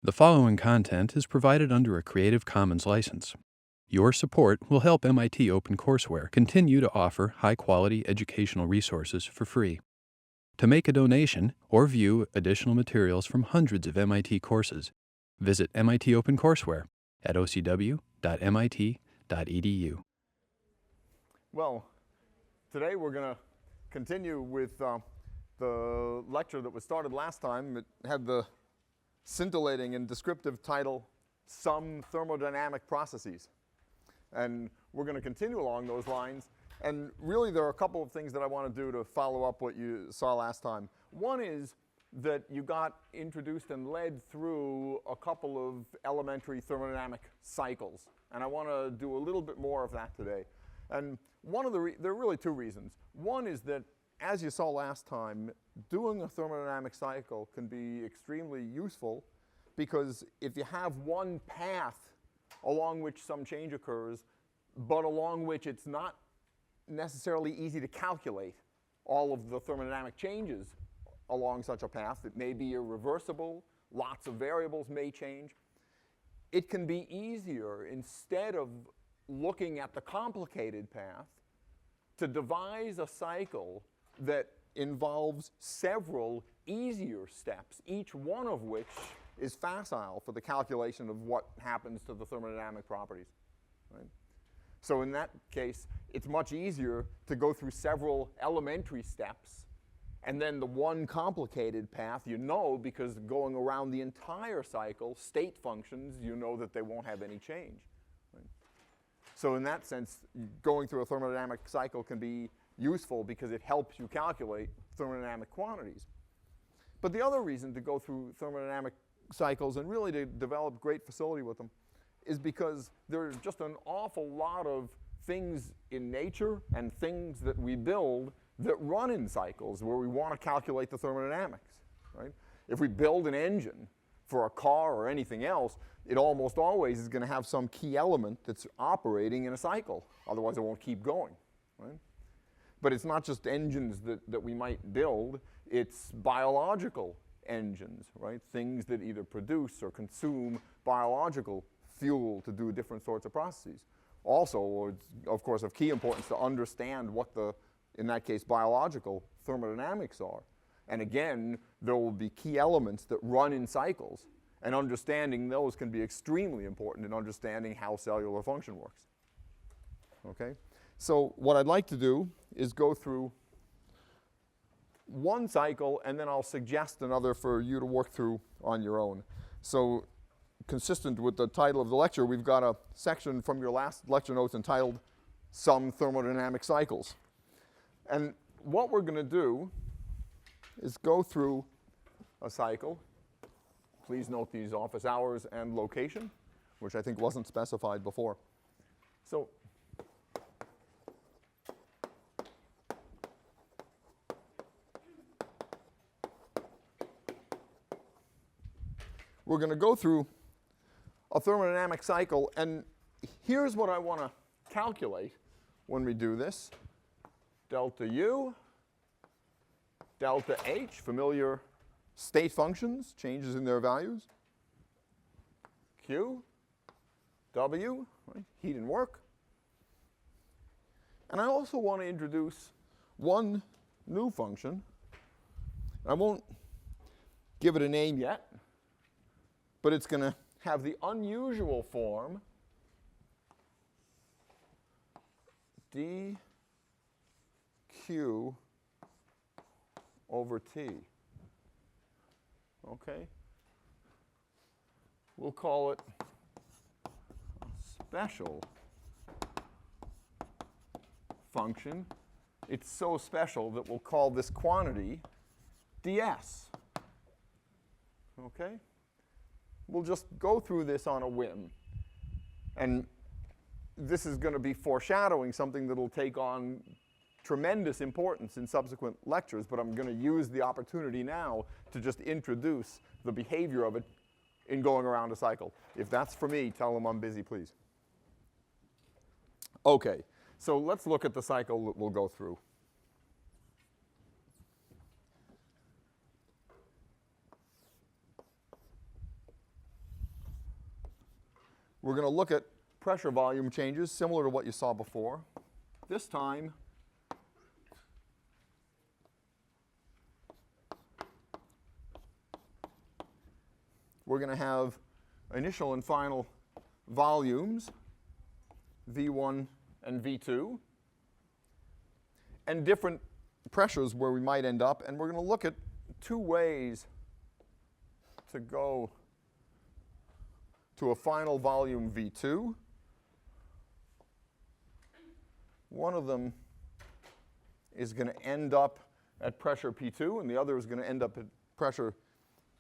The following content is provided under a Creative Commons license. Your support will help MIT OpenCourseware continue to offer high-quality educational resources for free. To make a donation or view additional materials from hundreds of MIT courses, visit MIT OpenCourseware at ocw.mit.edu. Well, today we're going to continue with the lecture that was started last time. It had the scintillating and descriptive title, Some Thermodynamic Processes. And we're going to continue along those lines. And really there are a couple of things that I want to do to follow up what you saw last time. One is that you got introduced and led through a couple of elementary thermodynamic cycles. And I want to do a little bit more of that today. And there are really two reasons. One is that, as you saw last time, doing a thermodynamic cycle can be extremely useful because if you have one path along which some change occurs, but along which it's not necessarily easy to calculate all of the thermodynamic changes along such a path, it may be irreversible, lots of variables may change, it can be easier, instead of looking at the complicated path, to devise a cycle that involves several easier steps, each one of which is facile for the calculation of what happens to the thermodynamic properties. Right? So in that case, it's much easier to go through several elementary steps, and then the one complicated path you know, because going around the entire cycle, state functions, you know that they won't have any change. Right? So in that sense, going through a thermodynamic cycle can be useful because it helps you calculate thermodynamic quantities. But the other reason to go through thermodynamic cycles and really to develop great facility with them is because there's just an awful lot of things in nature and things that we build that run in cycles where we want to calculate the thermodynamics. Right? If we build an engine for a car or anything else, it almost always is going to have some key element that's operating in a cycle. Otherwise, it won't keep going. Right? But it's not just engines that we might build, it's biological engines, right? Things that either produce or consume biological fuel to do different sorts of processes. Also, it's of course of key importance to understand what the, in that case, biological thermodynamics are. And again, there will be key elements that run in cycles, and understanding those can be extremely important in understanding how cellular function works. Okay? So what I'd like to do is go through one cycle, and then I'll suggest another for you to work through on your own. So consistent with the title of the lecture, we've got a section from your last lecture notes entitled Some Thermodynamic Cycles. And what we're going to do is go through a cycle. Please note these office hours and location, which I think wasn't specified before. So we're going to go through a thermodynamic cycle, and here's what I want to calculate when we do this. Delta U, delta H, familiar state functions, changes in their values. Q, W, right, heat and work. And I also want to introduce one new function. I won't give it a name yet, but it's going to have the unusual form dq over t. Okay? We'll call it a special function. It's so special that we'll call this quantity ds. Okay? We'll just go through this on a whim. And this is going to be foreshadowing something that will take on tremendous importance in subsequent lectures, but I'm going to use the opportunity now to just introduce the behavior of it in going around a cycle. If that's for me, tell them I'm busy, please. Okay, so let's look at the cycle that we'll go through. we're going to look at pressure volume changes similar to what you saw before. This time, we're going to have initial and final volumes, V1 and V2, and different pressures where we might end up. And we're going to look at two ways to go to a final volume V2. One of them is going to end up at pressure P2, and the other is going to end up at pressure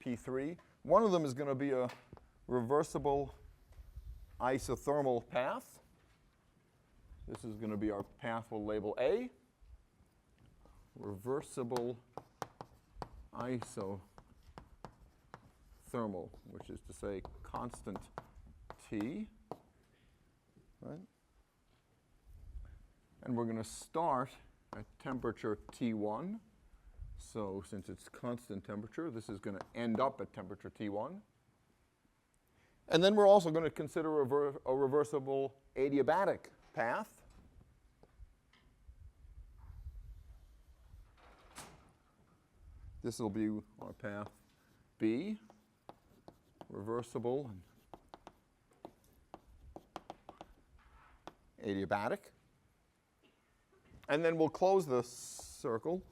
P3. One of them is going to be a reversible isothermal path. This is going to be our path we'll label A. Reversible isothermal, which is to say constant T, right? And we're going to start at temperature T1. So since it's constant temperature, this is going to end up at temperature T1. And then we're also going to consider a reversible adiabatic path. This will be our path B, reversible and adiabatic. And then we'll close the circle,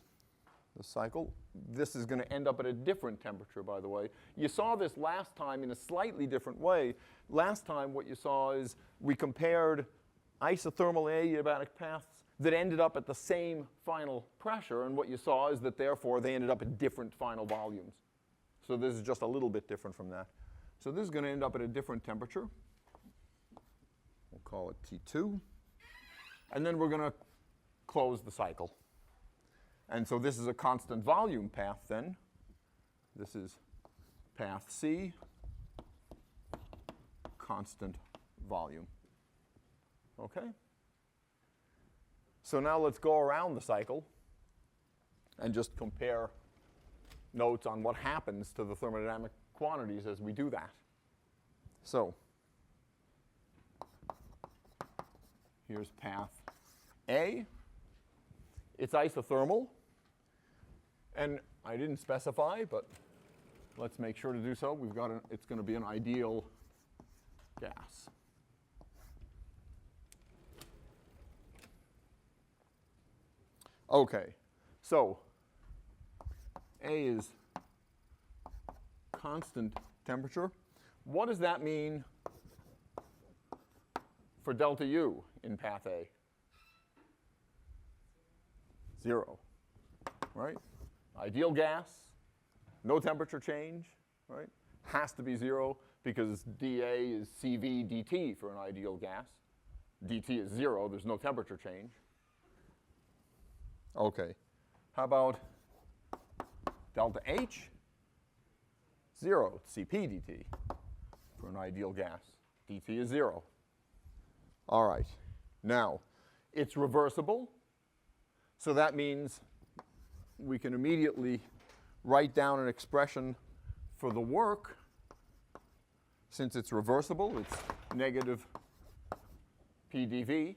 the cycle. This is going to end up at a different temperature, by the way. You saw this last time in a slightly different way. Last time what you saw is we compared isothermal and adiabatic paths that ended up at the same final pressure, and what you saw is that therefore they ended up at different final volumes. So this is just a little bit different from that. So this is going to end up at a different temperature. We'll call it T2. And then we're going to close the cycle. And so this is a constant volume path then. This is path C, constant volume. Okay? So now let's go around the cycle and just compare notes on what happens to the thermodynamic quantities as we do that. So here's path A. It's isothermal. And I didn't specify, but let's make sure to do so. We've got it's going to be an ideal gas. Okay, so A is constant temperature. What does that mean for delta U in path A? 0, right? Ideal gas, no temperature change, right? Has to be 0 because dA is CV dt for an ideal gas. dt is 0, there's no temperature change. Okay, how about delta H? 0, Cp dt for an ideal gas. dt is 0. All right, now it's reversible, so that means we can immediately write down an expression for the work. Since it's reversible, it's negative P dV,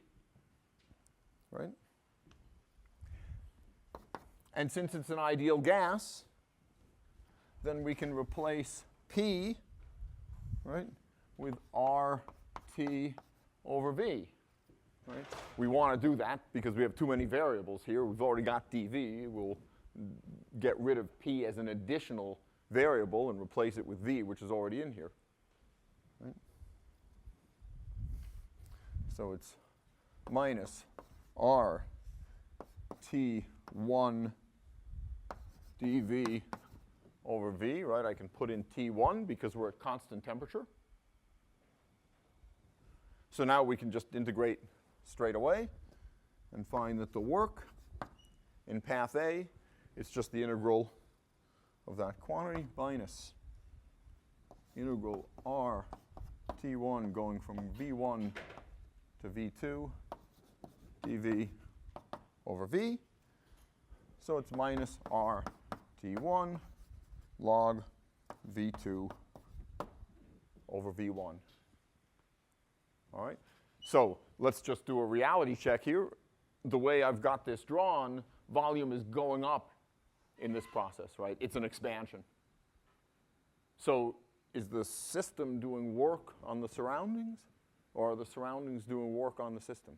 right? And since it's an ideal gas, then we can replace P, right, with RT over V. Right? We want to do that because we have too many variables here. We've already got dV. We'll get rid of P as an additional variable and replace it with V, which is already in here. Right? So it's minus RT1 dV over V, right? I can put in T1 because we're at constant temperature. So now we can just integrate straight away and find that the work in path A is just the integral of that quantity minus integral R T1 going from V1 to V2 dV over V. So it's minus R T1 log V2 over V1. All right? So let's just do a reality check here. The way I've got this drawn, volume is going up in this process, right? It's an expansion. So is the system doing work on the surroundings, or are the surroundings doing work on the system?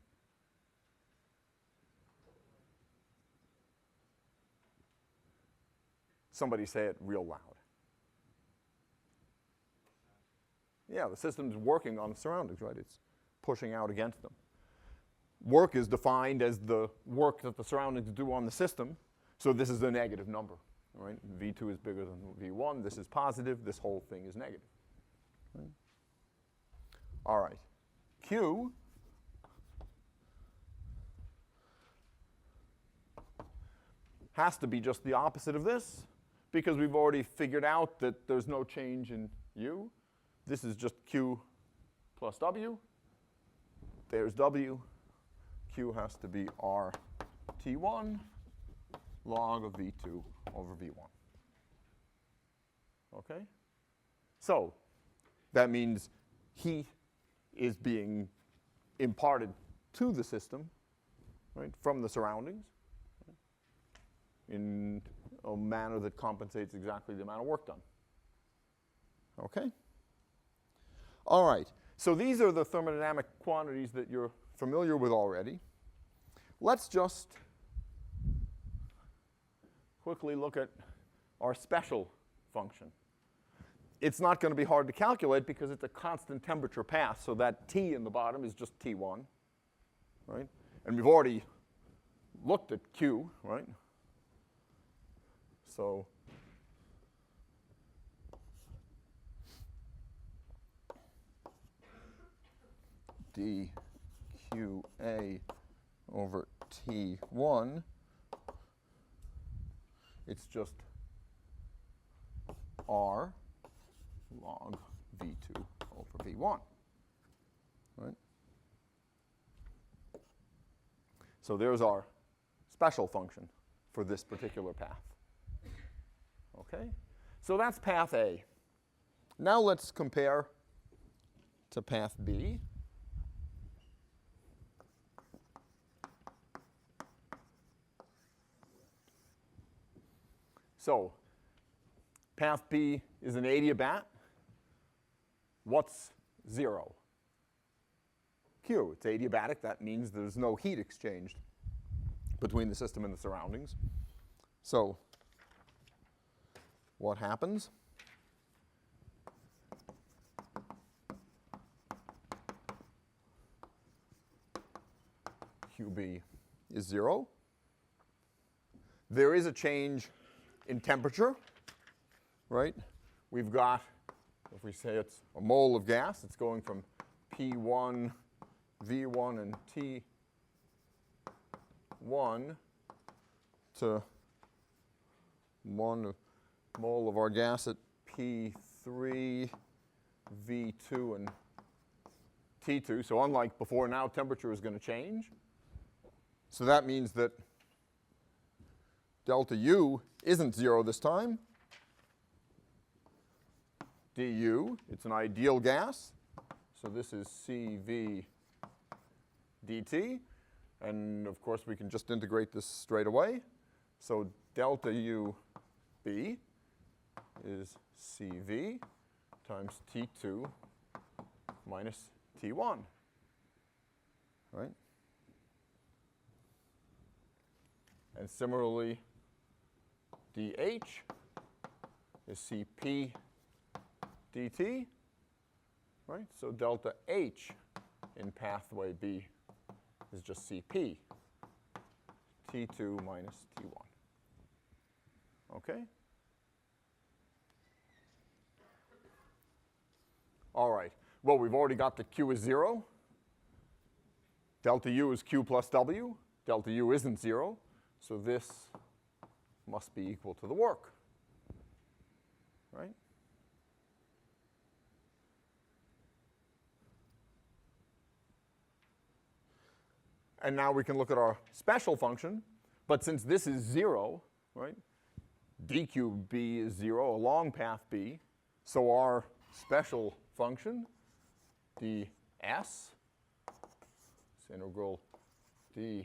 Somebody say it real loud. Yeah, the system's working on the surroundings, right? It's pushing out against them. Work is defined as the work that the surroundings do on the system. So this is a negative number, right? V2 is bigger than V1. This is positive. This whole thing is negative. Right? All right. Q has to be just the opposite of this, because we've already figured out that there's no change in U. This is just Q plus W. There's W. Q has to be RT1 log of V2 over V1. Okay? So that means heat is being imparted to the system, right, from the surroundings, right, in a manner that compensates exactly the amount of work done. Okay? All right. So these are the thermodynamic quantities that you're familiar with already. Let's just quickly look at our special function. It's not going to be hard to calculate because it's a constant temperature path, so that T in the bottom is just T1, right? And we've already looked at Q, right? So dQA over T1, it's just R log V2 over V1, right? So there's our special function for this particular path. Okay? So that's path A. Now let's compare to path B. So path B is an adiabat. What's 0? Q. It's adiabatic. That means there's no heat exchanged between the system and the surroundings. So what happens? QB is 0. There is a change in temperature, right? We've got, if we say it's a mole of gas, it's going from P1, V1, and T1 to 1 mole of our gas at P3, V2, and T2. So unlike before, now temperature is going to change. So that means that delta U isn't 0 this time. du, it's an ideal gas. So this is CV dt. And of course, we can just integrate this straight away. So delta UB is CV times T2 minus T1, right? And similarly, dH is Cp dt, right? So delta H in pathway B is just Cp, T2 minus T1. Okay? All right. Well, we've already got that Q is 0. Delta U is Q plus W. Delta U isn't 0. So this must be equal to the work, right? And now we can look at our special function. But since this is 0, right, dQB is 0 along path B. So our special function, ds, It's integral dqb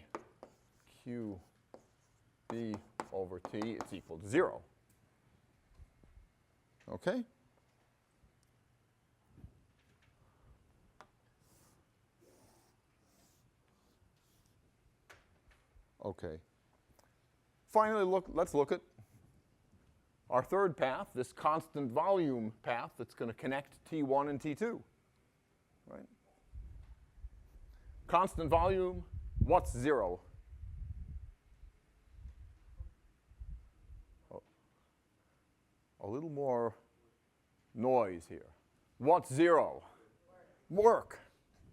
over t, it's equal to 0. Okay? Okay. Finally, let's look at our third path, this constant volume path that's going to connect T1 and T2. Right? Constant volume, what's 0? Oh, a little more noise here. What's 0? Work.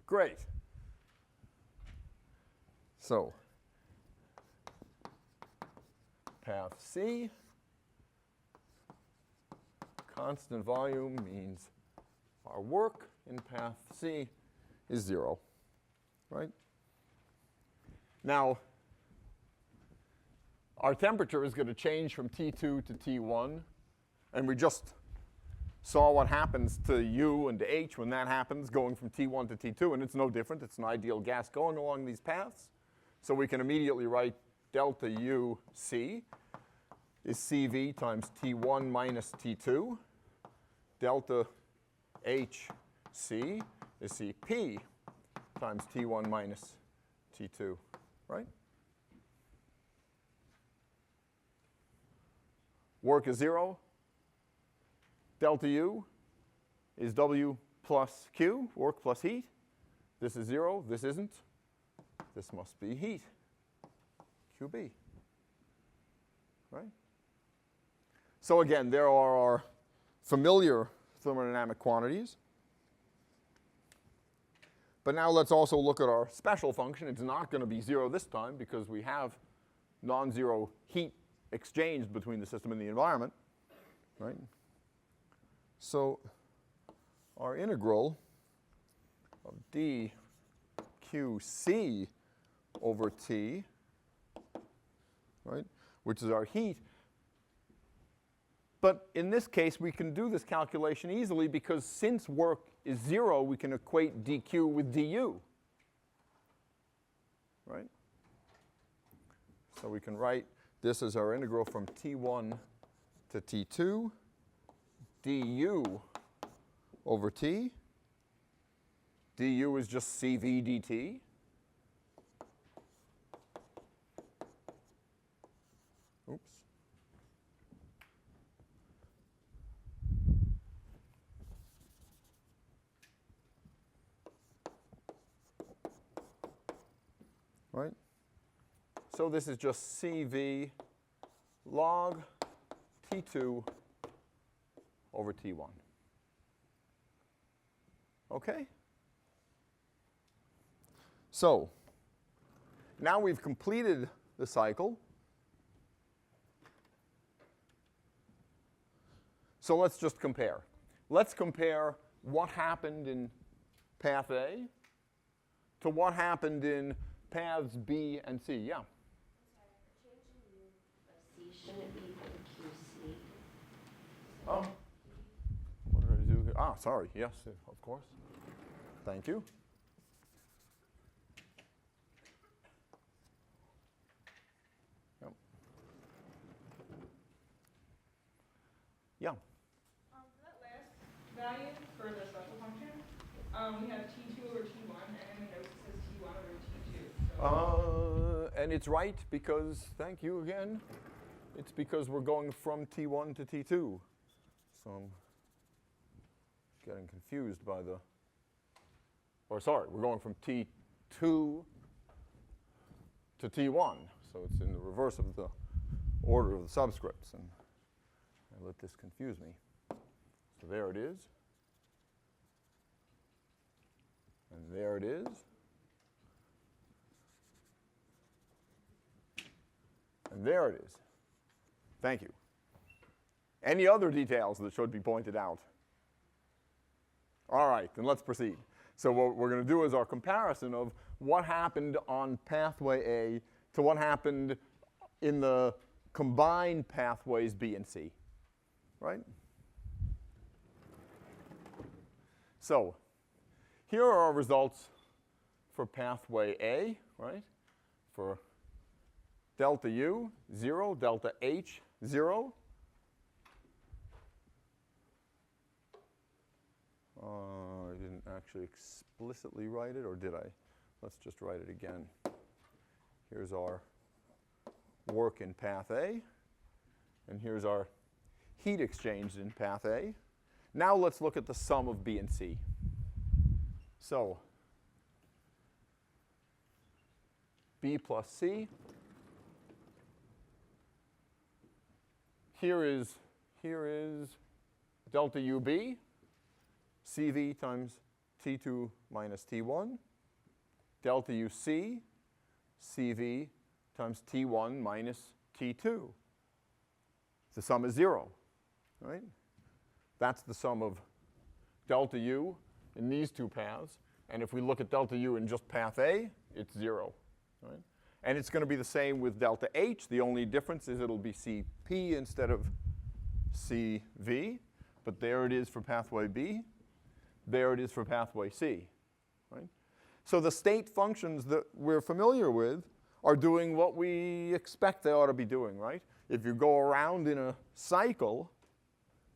Great. So, path C, constant volume means our work in path C is 0, right? Now, our temperature is going to change from T2 to T1, and we just saw what happens to U and to H when that happens, going from T1 to T2, and it's no different. It's an ideal gas going along these paths. So we can immediately write delta UC is CV times T1 minus T2. Delta HC is CP times T1 minus T2, right? Work is 0. Delta U is W plus Q, work plus heat. This is 0. This isn't. This must be heat, QB, right? So again, there are our familiar thermodynamic quantities. But now let's also look at our special function. It's not going to be 0 this time because we have non-zero heat exchanged between the system and the environment, right? So our integral of dqc over T, right, which is our heat. But in this case, we can do this calculation easily because since work is 0, we can equate dq with du, right? So we can write this as our integral from T1 to T2, du over T. du is just Cv dt. Oops. Right? So this is just Cv log T2 over T1. Okay? So now we've completed the cycle. So let's just compare. Let's compare what happened in path A to what happened in paths B and C. Yeah? Shouldn't it be for QC? Oh. What did I do here? Ah, sorry. Yes, of course. Thank you. Yep. Yeah. For that last value for the special function, we have T2 over T1, and in the notes it says T1 over T2. So And it's right because, thank you again, it's because we're going from T1 to T2. So I'm getting confused by the, or sorry, we're going from T2 to T1. So it's in the reverse of the order of the subscripts. And I let this confuse me. So there it is. And there it is. And there it is. Thank you. Any other details that should be pointed out? All right, then let's proceed. So what we're going to do is our comparison of what happened on pathway A to what happened in the combined pathways B and C, right? So here are our results for pathway A, right? For delta U, 0, delta H, 0. I didn't actually explicitly write it, or did I? Let's just write it again. Here's our work in path A, and here's our heat exchanged in path A. Now let's look at the sum of B and C. So B plus C. Here is delta UB, CV times T2 minus T1, delta UC, CV times T1 minus T2. The sum is 0, right? That's the sum of delta U in these two paths. And if we look at delta U in just path A, it's 0, right? And it's going to be the same with delta H. The only difference is it'll be CP instead of CV. But there it is for pathway B. There it is for pathway C, right? So the state functions that we're familiar with are doing what we expect they ought to be doing, right? If you go around in a cycle,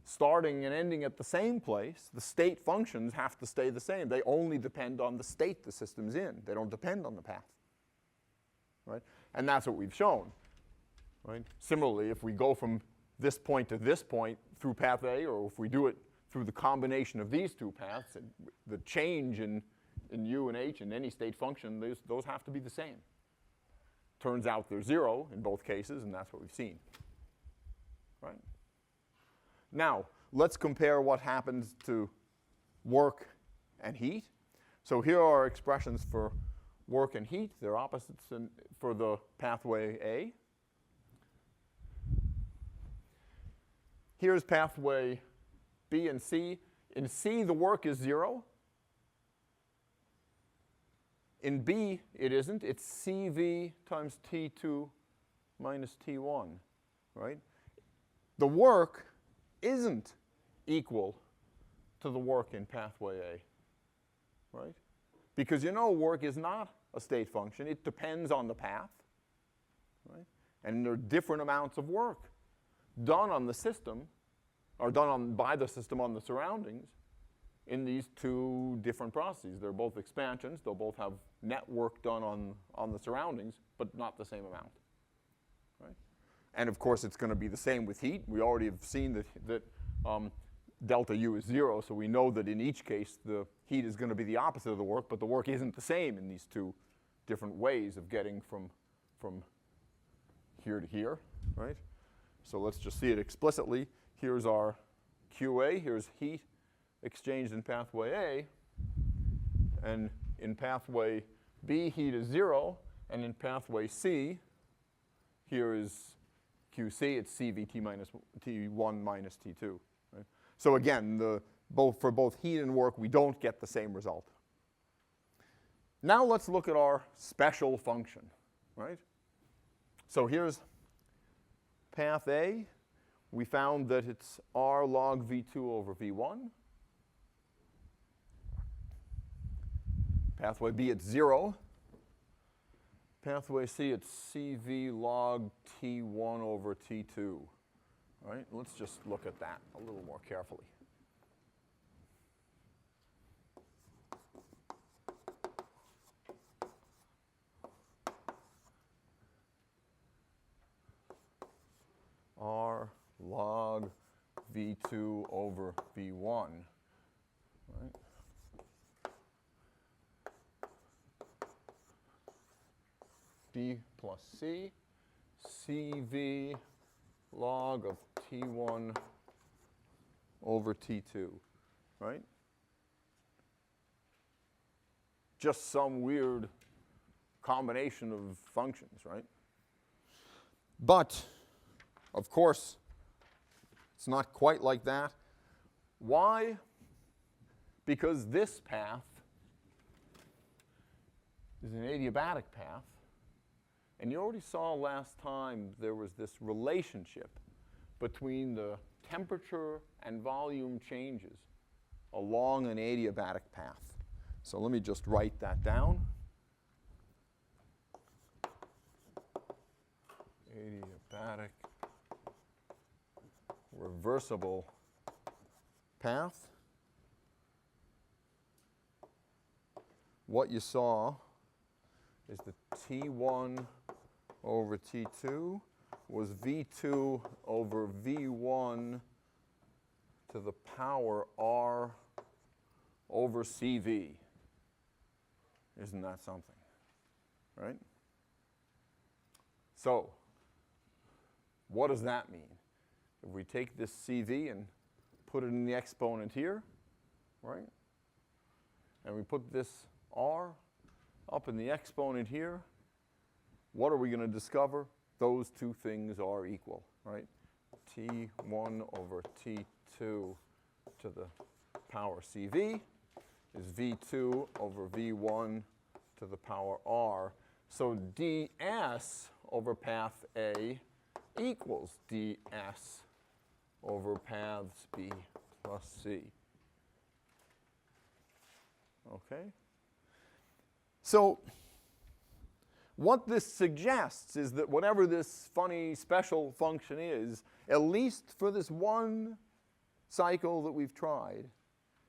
starting and ending at the same place, the state functions have to stay the same. They only depend on the state the system's in. They don't depend on the path, right? And that's what we've shown, right? Similarly, if we go from this point to this point through path A, or if we do it through the combination of these two paths, and the change in U and H in any state function, those have to be the same. Turns out they're 0 in both cases, and that's what we've seen, right? Now, let's compare what happens to work and heat. So here are expressions for work and heat. They're opposites for the pathway A. Here's pathway B and C. In C, the work is 0. In B, it isn't. It's CV times T2 minus T1, right? The work isn't equal to the work in pathway A, right? Because you know work is not a state function. It depends on the path, right? And there are different amounts of work done on the system, or done by the system on the surroundings in these two different processes. They're both expansions. They'll both have net work done on the surroundings, but not the same amount, right? And of course, it's going to be the same with heat. We already have seen that delta U is 0, so we know that in each case, the heat is going to be the opposite of the work, but the work isn't the same in these two different ways of getting from here to here, right? So let's just see it explicitly. Here's our QA. Here's heat exchanged in pathway A. And in pathway B, heat is 0. And in pathway C, here is QC. It's CVT minus T1 minus T2. Right? So again, for both heat and work, we don't get the same result. Now let's look at our special function, right? So here's path A. We found that it's R log V2 over V1. Pathway B, it's 0. Pathway C, it's CV log T1 over T2. All right, let's just look at that a little more carefully. R log V2 over V1, right? B plus C, CV log of T1 over T2, right? Just some weird combination of functions, right? But, of course, it's not quite like that. Why? Because this path is an adiabatic path. And you already saw last time there was this relationship between the temperature and volume changes along an adiabatic path. So let me just write that down. adiabatic reversible path. What you saw is that T1 over T2 was V2 over V1 to the power R over CV. Isn't that something, right? So, what does that mean? If we take this CV and put it in the exponent here, right? And we put this R up in the exponent here, what are we going to discover? Those two things are equal, right? T1 over T2 to the power CV is V2 over V1 to the power R. So ds over path A equals ds over paths B plus C. Okay? So what this suggests is that whatever this funny special function is, at least for this one cycle that we've tried,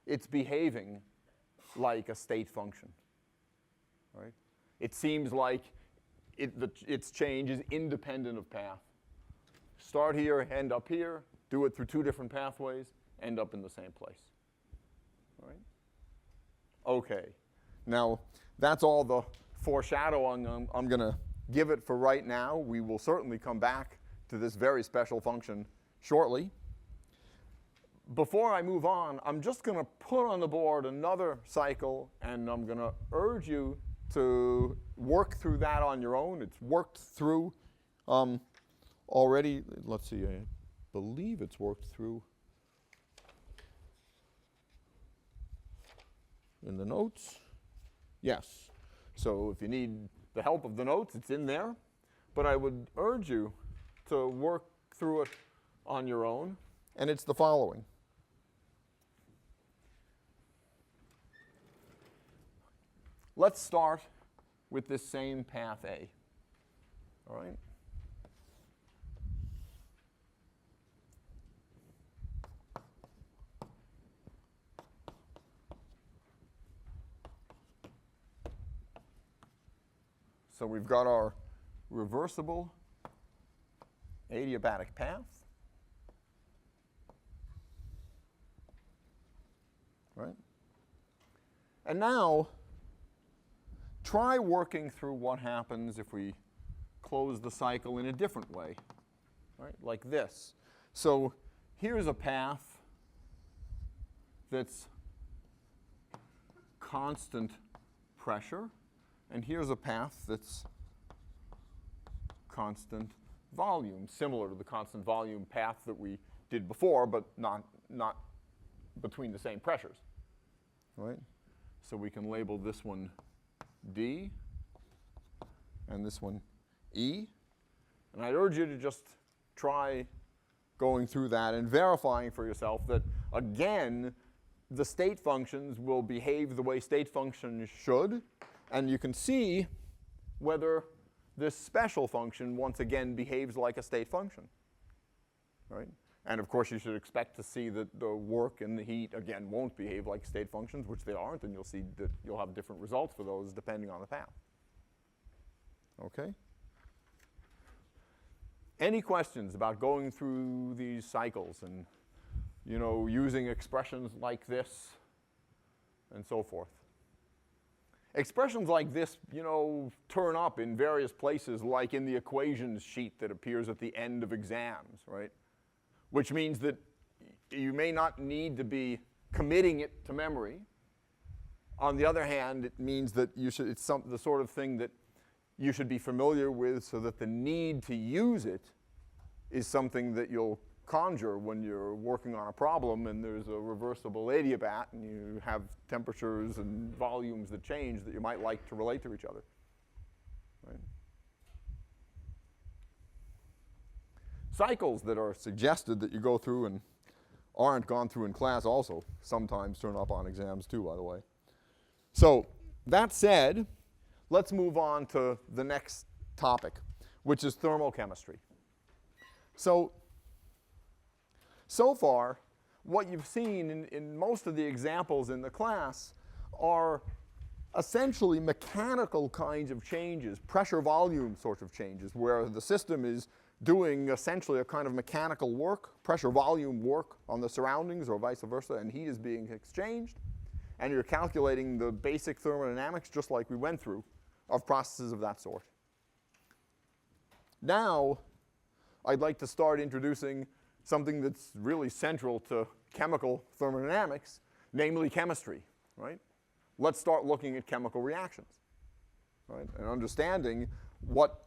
it's behaving like a state function, right? It seems like its change is independent of path. Start here, end up here, do it through two different pathways, end up in the same place, right? Okay, now that's all the foreshadowing I'm going to give it for right now. We will certainly come back to this very special function shortly. Before I move on, I'm just going to put on the board another cycle, and I'm going to urge you to work through that on your own. It's worked through already. Let's see, I believe it's worked through in the notes. Yes. So if you need the help of the notes, it's in there. But I would urge you to work through it on your own, and it's the following. Let's start with this same path A, all right? So we've got our reversible adiabatic path, right? And now, try working through what happens if we close the cycle in a different way, right? Like this. So here's a path that's constant pressure, and here's a path that's constant volume, similar to the constant volume path that we did before, but not between the same pressures, right? So we can label this one D and this one E. And I'd urge you to just try going through that and verifying for yourself that, again, the state functions will behave the way state functions should. And you can see whether this special function, once again, behaves like a state function, right? And of course, you should expect to see that the work and the heat, again, won't behave like state functions, which they aren't, and you'll see that you'll have different results for those depending on the path. Okay? Any questions about going through these cycles and, you know, using expressions like this and so forth? Expressions like this, you know, turn up in various places, like in the equations sheet that appears at the end of exams, right? Which means that you may not need to be committing it to memory. On the other hand, it means that you should, it's the sort of thing that you should be familiar with, so that the need to use it is something that you'll conjure when you're working on a problem and there's a reversible adiabat and you have temperatures and volumes that change that you might like to relate to each other, right? Cycles that are suggested that you go through and aren't gone through in class also sometimes turn up on exams too, by the way. So that said, let's move on to the next topic, which is thermochemistry. So far, what you've seen in most of the examples in the class are essentially mechanical kinds of changes, pressure volume sorts of changes, where the system is doing essentially a kind of mechanical work, pressure volume work on the surroundings or vice versa, and heat is being exchanged. And you're calculating the basic thermodynamics, just like we went through, of processes of that sort. Now, I'd like to start introducing something that's really central to chemical thermodynamics, namely chemistry, right? Let's start looking at chemical reactions, right? And understanding what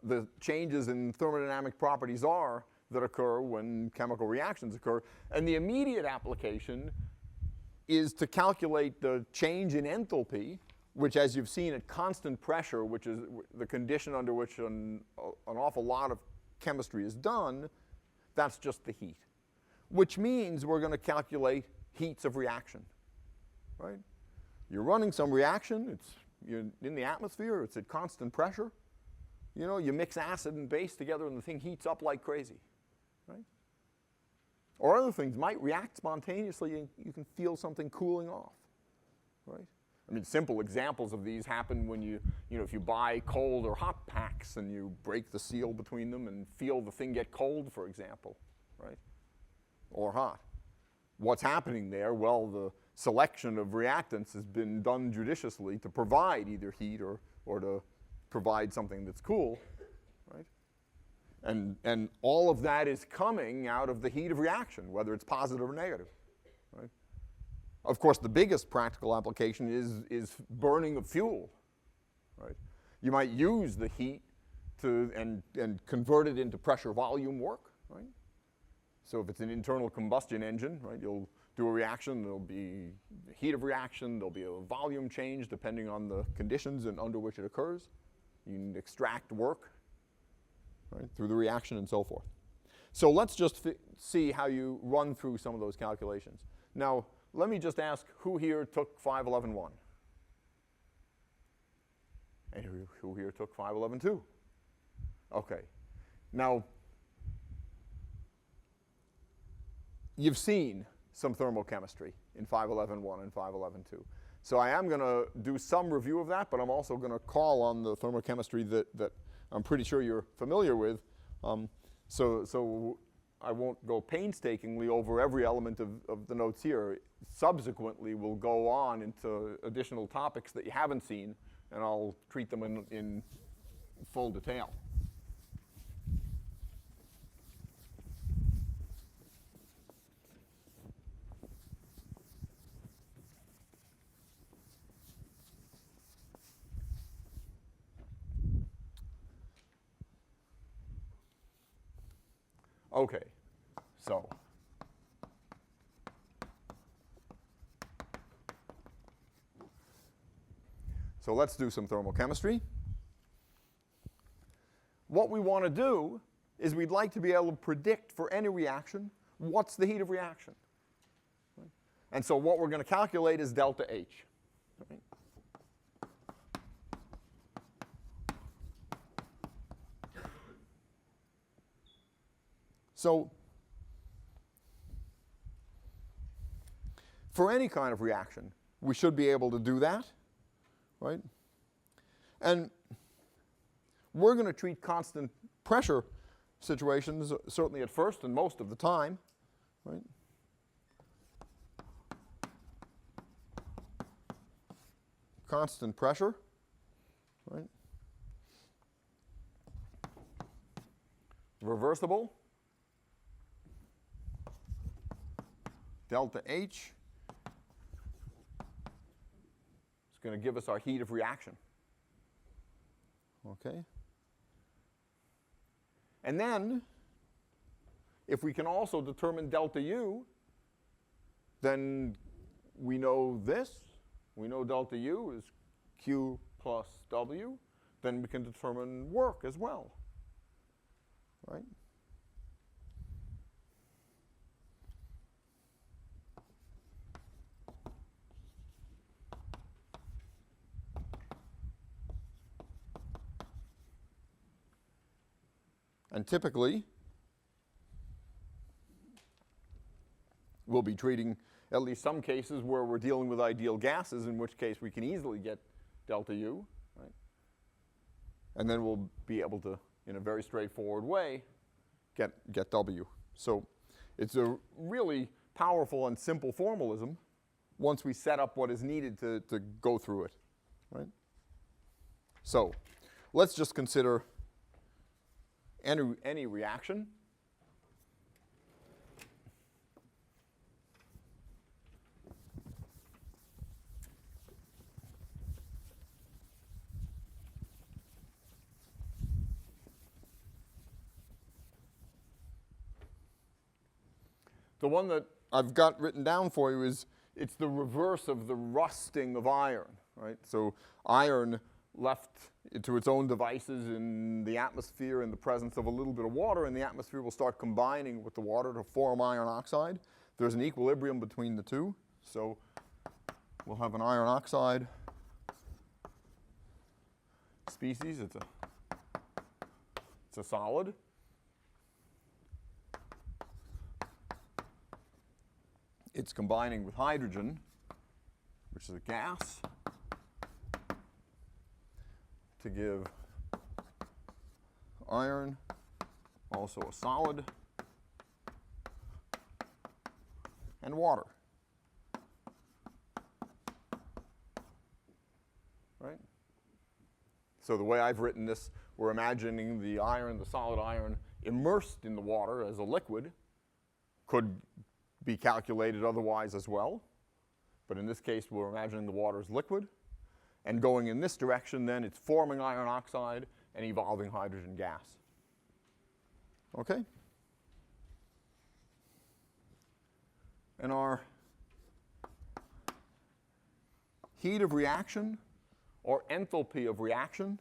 the changes in thermodynamic properties are that occur when chemical reactions occur. And the immediate application is to calculate the change in enthalpy, which, as you've seen, at constant pressure, which is the condition under which an awful lot of chemistry is done, that's just the heat. Which means we're going to calculate heats of reaction, right? You're running some reaction, you're in the atmosphere, it's at constant pressure. You know, you mix acid and base together and the thing heats up like crazy, right? Or other things might react spontaneously and you can feel something cooling off, right? I mean, simple examples of these happen when if you buy cold or hot packs and you break the seal between them and feel the thing get cold, for example, right? Or hot. What's happening there? Well, the selection of reactants has been done judiciously to provide either heat or to provide something that's cool, right? And all of that is coming out of the heat of reaction, whether it's positive or negative, right? Of course, the biggest practical application is burning of fuel, right? You might use the heat and convert it into pressure volume work, right? So if it's an internal combustion engine, right, you'll do a reaction, there'll be heat of reaction, there'll be a volume change depending on the conditions and under which it occurs. You can extract work, right, through the reaction and so forth. So let's just see how you run through some of those calculations. Now, let me just ask who here took 5.11.1? And who here took 5.11.2? Okay. Now, you've seen some thermochemistry in 5.11.1 and 5.11.2. So I am going to do some review of that, but I'm also going to call on the thermochemistry that I'm pretty sure you're familiar with. So I won't go painstakingly over every element of the notes here. Subsequently, we'll go on into additional topics that you haven't seen, and I'll treat them in full detail. Okay, so let's do some thermochemistry. What we want to do is we'd like to be able to predict for any reaction what's the heat of reaction. Right? And so what we're going to calculate is delta H. Right? So for any kind of reaction, we should be able to do that, right? And we're going to treat constant pressure situations, certainly at first and most of the time, right? Constant pressure, right? Reversible. Delta H is going to give us our heat of reaction. Okay? And then, if we can also determine delta U, then we know this. We know delta U is Q plus W. Then we can determine work as well. Right? And typically, we'll be treating at least some cases where we're dealing with ideal gases, in which case we can easily get delta U, right? And then we'll be able to, in a very straightforward way, get W. So it's a really powerful and simple formalism once we set up what is needed to go through it, right? So let's just consider any reaction. The one that I've got written down for you is, it's the reverse of the rusting of iron, right? So iron left to its own devices in the atmosphere in the presence of a little bit of water, and the atmosphere will start combining with the water to form iron oxide. There's an equilibrium between the two, so we'll have an iron oxide species. It's a solid. It's combining with hydrogen, which is a gas, to give iron, also a solid, and water. Right? So the way I've written this, we're imagining the iron, the solid iron, immersed in the water as a liquid. Could be calculated otherwise as well. But in this case, we're imagining the water is liquid. And going in this direction, then, it's forming iron oxide and evolving hydrogen gas. Okay? And our heat of reaction, or enthalpy of reaction,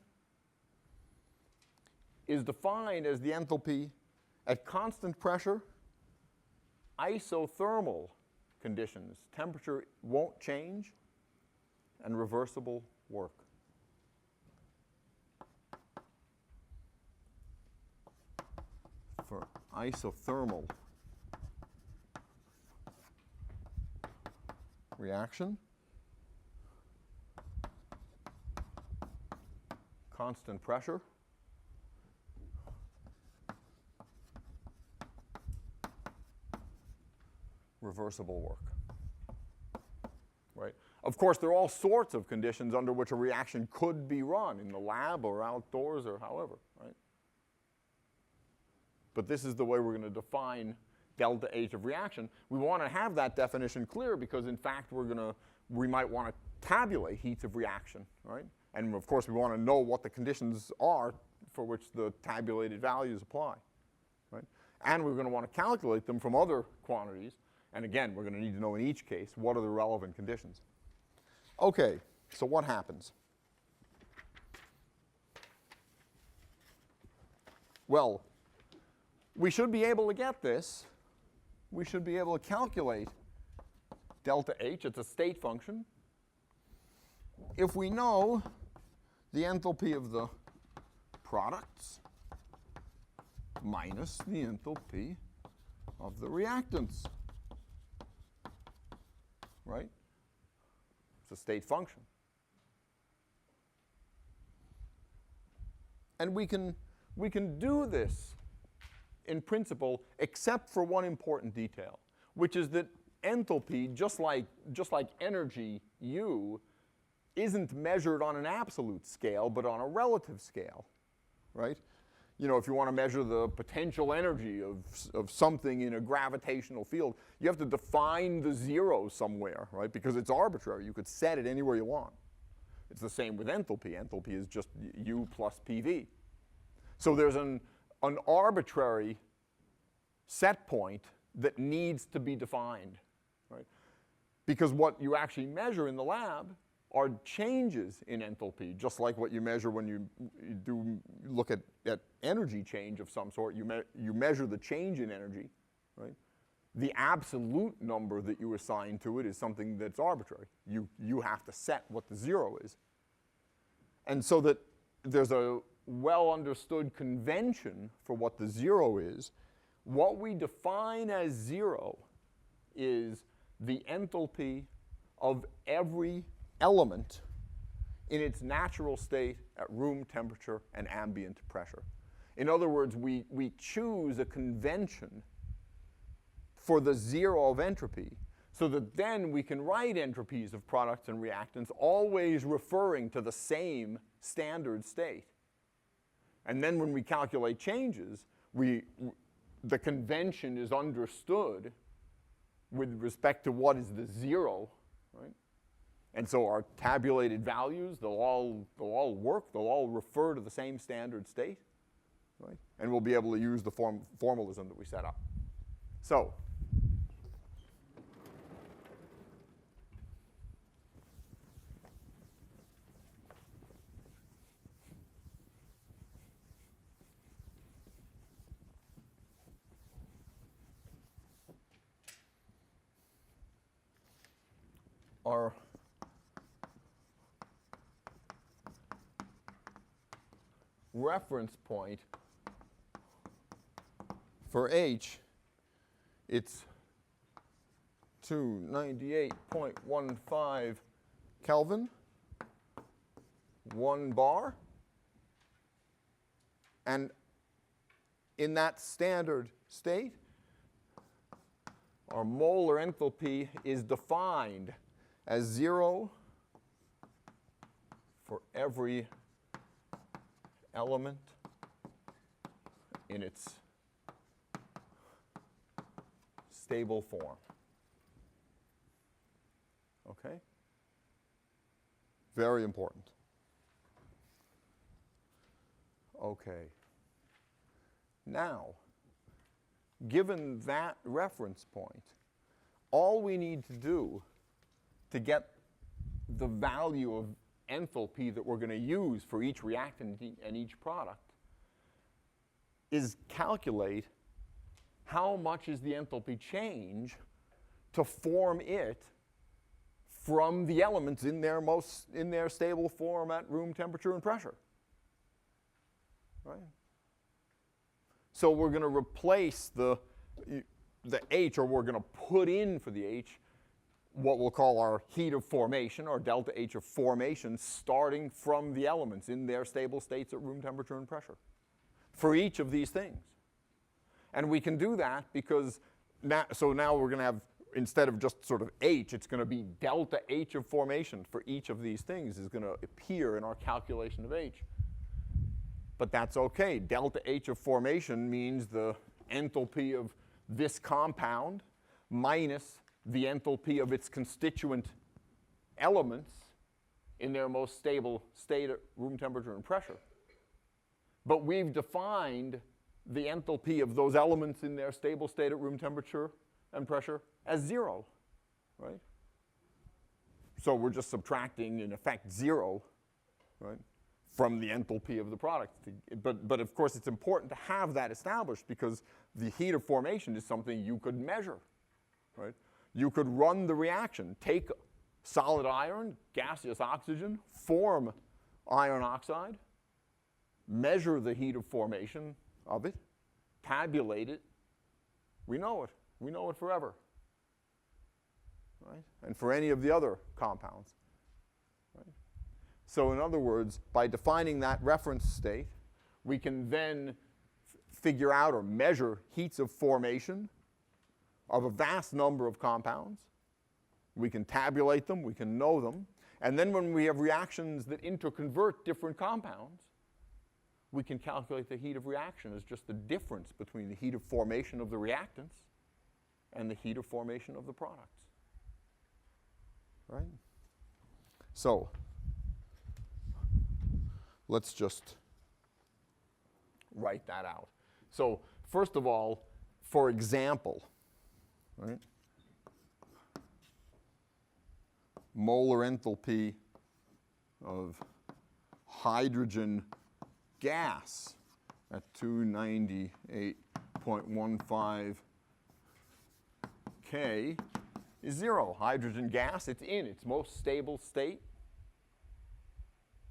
is defined as the enthalpy at constant pressure, isothermal conditions. Temperature won't change, and reversible work. For isothermal reaction, constant pressure, reversible work. Right? Of course, there are all sorts of conditions under which a reaction could be run in the lab or outdoors or however, right? But this is the way we're going to define delta H of reaction. We want to have that definition clear because, in fact, we might want to tabulate heats of reaction, right? And of course, we want to know what the conditions are for which the tabulated values apply, right? And we're going to want to calculate them from other quantities. And again, we're going to need to know in each case what are the relevant conditions. Okay, so what happens? Well, we should be able to get this. We should be able to calculate delta H. It's a state function. If we know the enthalpy of the products minus the enthalpy of the reactants. Right? It's a state function. And we can do this in principle, except for one important detail, which is that enthalpy, just like energy, U, isn't measured on an absolute scale, but on a relative scale, right? You know, if you want to measure the potential energy of something in a gravitational field, you have to define the zero somewhere, right? Because it's arbitrary. You could set it anywhere you want. It's the same with enthalpy. Enthalpy is just U plus PV. So there's an arbitrary set point that needs to be defined, right? Because what you actually measure in the lab are changes in enthalpy, just like what you measure when you do look at energy change of some sort. You measure the change in energy, right? The absolute number that you assign to it is something that's arbitrary. You have to set what the zero is. And so that there's a well understood convention for what the zero is, what we define as zero is the enthalpy of every element in its natural state at room temperature and ambient pressure. In other words, we choose a convention for the zero of entropy so that then we can write entropies of products and reactants always referring to the same standard state. And then when we calculate changes, the convention is understood with respect to what is the zero, right? And so our tabulated values, they'll all work, they'll all refer to the same standard state, right? And we'll be able to use the formalism that we set up. So, our reference point for H, it's 298.15 Kelvin, 1 bar. And in that standard state, our molar enthalpy is defined as 0 for every element in its stable form. Okay? Very important. Okay. Now, given that reference point, all we need to do to get the value of enthalpy that we're going to use for each reactant and each product is calculate how much is the enthalpy change to form it from the elements in their stable form at room temperature and pressure. Right? So we're going to replace the H, or we're going to put in for the H what we'll call our heat of formation, or delta H of formation, starting from the elements in their stable states at room temperature and pressure for each of these things. And we can do that because now we're going to have, instead of just sort of H, it's going to be delta H of formation for each of these things is going to appear in our calculation of H. But that's okay. Delta H of formation means the enthalpy of this compound minus the enthalpy of its constituent elements in their most stable state at room temperature and pressure. But we've defined the enthalpy of those elements in their stable state at room temperature and pressure as 0, right? So we're just subtracting, in effect, 0, right, from the enthalpy of the product. But of course, it's important to have that established because the heat of formation is something you could measure, right? You could run the reaction, take solid iron, gaseous oxygen, form iron oxide, measure the heat of formation of it, tabulate it. We know it. We know it forever, right? And for any of the other compounds, right? So in other words, by defining that reference state, we can then figure out or measure heats of formation of a vast number of compounds. We can tabulate them, we can know them, and then when we have reactions that interconvert different compounds, we can calculate the heat of reaction as just the difference between the heat of formation of the reactants and the heat of formation of the products. Right? So, let's just write that out. So, first of all, for example, right, molar enthalpy of hydrogen gas at 298.15 K is 0. Hydrogen gas, it's in its most stable state,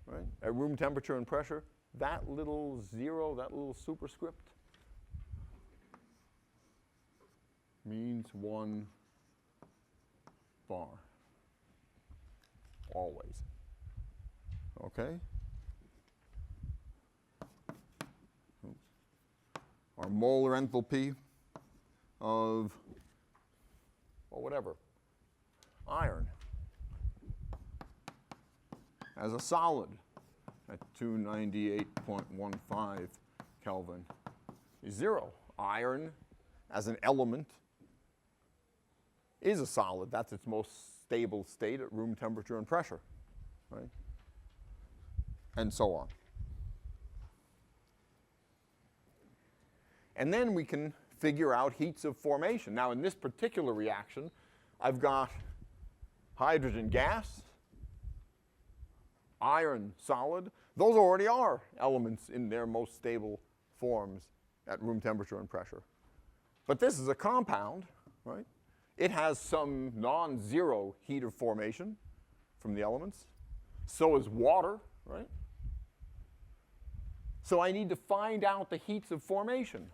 right, at room temperature and pressure, that little zero, that little superscript, means 1 bar. Always. Okay? Our molar enthalpy of, or whatever, iron as a solid at 298.15 Kelvin is 0. Iron as an element is a solid. That's its most stable state at room temperature and pressure, right? And so on. And then we can figure out heats of formation. Now, in this particular reaction, I've got hydrogen gas, iron solid. Those already are elements in their most stable forms at room temperature and pressure. But this is a compound, right? It has some non-zero heat of formation from the elements. So is water, right? So I need to find out the heats of formation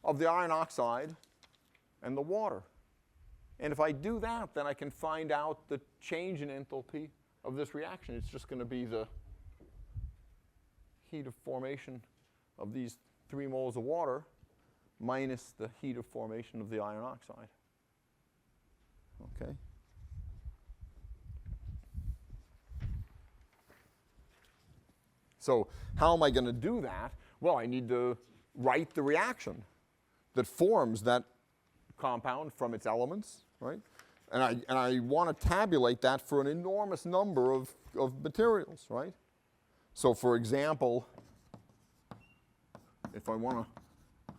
of the iron oxide and the water. And if I do that, then I can find out the change in enthalpy of this reaction. It's just going to be the heat of formation of these 3 moles of water minus the heat of formation of the iron oxide. Okay? So how am I going to do that? Well, I need to write the reaction that forms that compound from its elements, right? And I want to tabulate that for an enormous number of materials, right? So for example, if I want to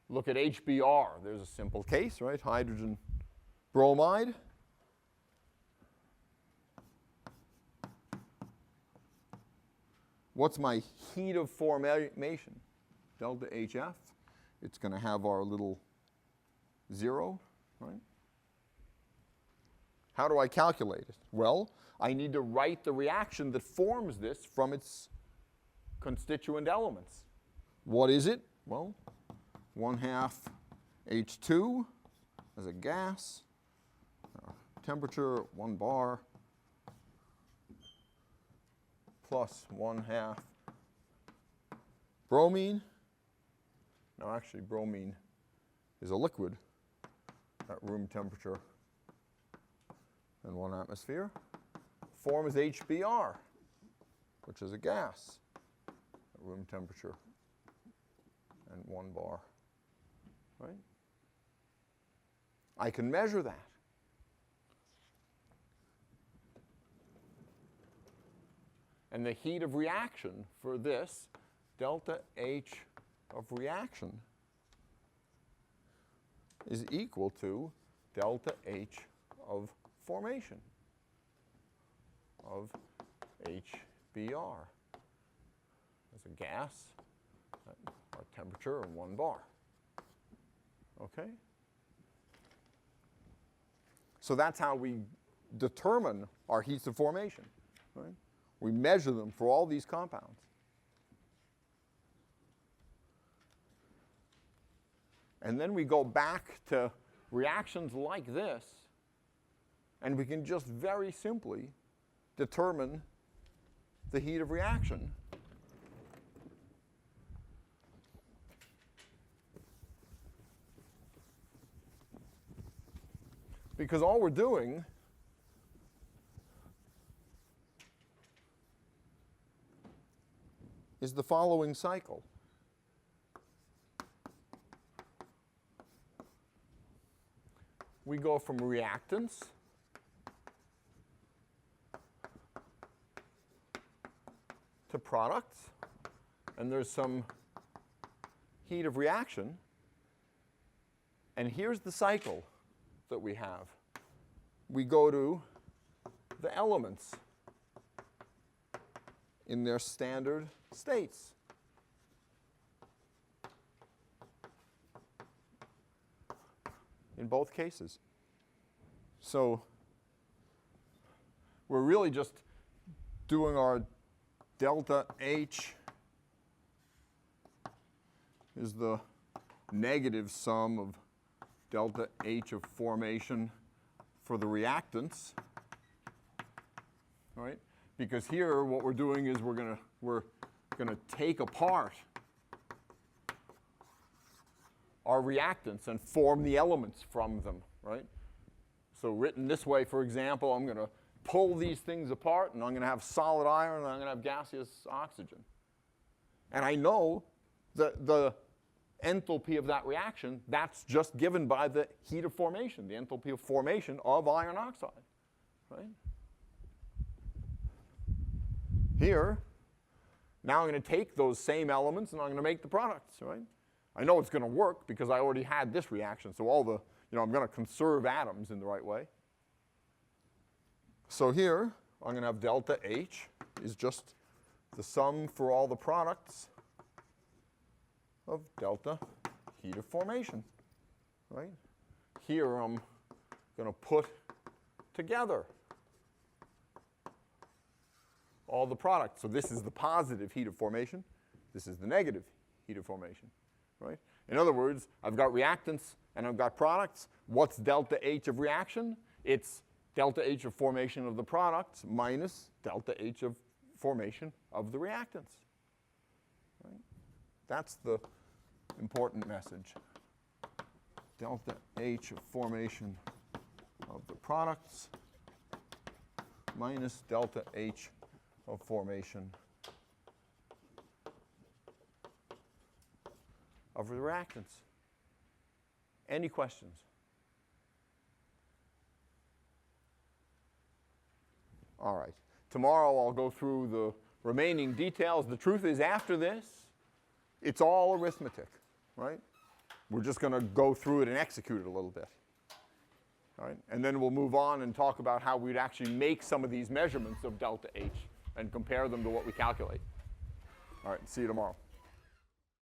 look at HBr, there's a simple case, right? Hydrogen bromide. What's my heat of formation? Delta HF. It's going to have our little 0, right? How do I calculate it? Well, I need to write the reaction that forms this from its constituent elements. What is it? Well, 1/2 H2 as a gas, temperature 1 bar, plus 1/2 bromine. Now actually bromine is a liquid at room temperature and 1 atmosphere. Form is HBr, which is a gas at room temperature and 1 bar, right? I can measure that. And the heat of reaction for this, delta H of reaction, is equal to delta H of formation of HBr as a gas at our temperature and 1 bar. Okay? So that's how we determine our heats of formation, right? We measure them for all these compounds. And then we go back to reactions like this, and we can just very simply determine the heat of reaction. Because all we're doing is the following cycle. We go from reactants to products, and there's some heat of reaction. And here's the cycle that we have. We go to the elements in their standard states. In both cases. So we're really just doing our delta H is the negative sum of delta H of formation for the reactants, right? Because here what we're doing is we're gonna take apart our reactants and form the elements from them, right? So written this way, for example, I'm going to pull these things apart, and I'm going to have solid iron, and I'm going to have gaseous oxygen. And I know that the enthalpy of that reaction, that's just given by the heat of formation, the enthalpy of formation of iron oxide, right? Here, now I'm going to take those same elements, and I'm going to make the products, right? I know it's going to work because I already had this reaction, so all the, I'm going to conserve atoms in the right way. So here, I'm going to have delta H is just the sum for all the products of delta heat of formation, right? Here I'm going to put together all the products. So this is the positive heat of formation. This is the negative heat of formation, right? In other words, I've got reactants and I've got products. What's delta H of reaction? It's delta H of formation of the products minus delta H of formation of the reactants, right? That's the important message. Delta H of formation of the products minus delta H of formation of the reactants. Any questions? All right. Tomorrow I'll go through the remaining details. The truth is, after this, it's all arithmetic, right? We're just going to go through it and execute it a little bit. All right? And then we'll move on and talk about how we'd actually make some of these measurements of delta H and compare them to what we calculate. All right. See you tomorrow.